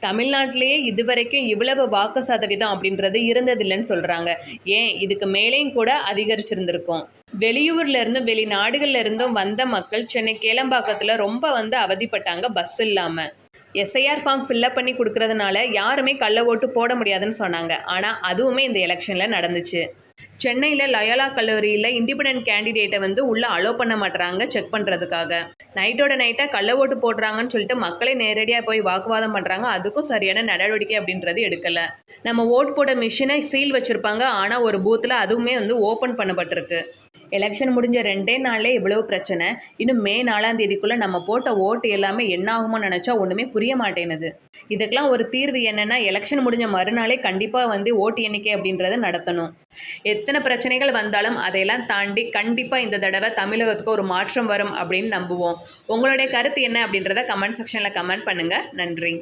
தமிழ்நாட்டிலேயே இதுவரைக்கும் இவ்வளவு வாக்கு சதவீதம் அப்படின்றது இருந்ததில்லைன்னு சொல்கிறாங்க. ஏன் இதுக்கு மேலேயும் கூட அதிகரிச்சிருந்திருக்கும். வெளியூர்ல இருந்தும் வெளிநாடுகள்ல இருந்தும் வந்த மக்கள் சென்னை கேளம்பாக்கத்தில் ரொம்ப அவதிப்பட்டாங்க பஸ் இல்லாமல். எஸ்ஐஆர் ஃபார்ம் ஃபில்லப் பண்ணி கொடுக்கறதுனால யாருமே கள்ள ஓட்டு போட முடியாதுன்னு சொன்னாங்க. ஆனால் அதுவுமே இந்த எலெக்ஷனில் நடந்துச்சு. சென்னையில் லயோலா கல்லூரியில் இண்டிபெண்டன்ட் கேண்டிடேட்டை உள்ளே அலோவ் பண்ண மாட்டுறாங்க செக் பண்ணுறதுக்காக. நைட்டோட நைட்டாக கள்ள ஓட்டு போடுறாங்கன்னு சொல்லிட்டு மக்களே நேரடியாக போய் வாக்குவாதம் பண்ணுறாங்க. அதுக்கும் சரியான நடவடிக்கை அப்படின்றது எடுக்கலை. நம்ம ஓட் போட மிஷினை சீல் வச்சுருப்பாங்க. ஆனால் ஒரு பூத்தில் அதுவுமே ஓப்பன் பண்ணப்பட்டிருக்கு. எலெக்ஷன் முடிஞ்ச 2 நாள்லேயே இவ்வளவு பிரச்சனை. இன்னும் மே 4ஆம் தேதிக்குள்ளே நம்ம போட்ட ஓட்டு எல்லாமே என்ன ஆகுமோ நினச்சா ஒன்றுமே புரிய மாட்டேனுது. இதுக்கெல்லாம் ஒரு தீர்வு என்னென்னா, எலெக்ஷன் முடிஞ்ச மறுநாளே கண்டிப்பாக ஓட்டு எண்ணிக்கை அப்படின்றத நடத்தணும். எத்தனை பிரச்சனைகள் வந்தாலும் அதையெல்லாம் தாண்டி கண்டிப்பாக இந்த தடவை தமிழகத்துக்கு ஒரு மாற்றம் வரும் அப்படின்னு நம்புவோம். உங்களுடைய கருத்து என்ன அப்படின்றத கமெண்ட் செக்ஷனில் கமெண்ட் பண்ணுங்கள். நன்றி.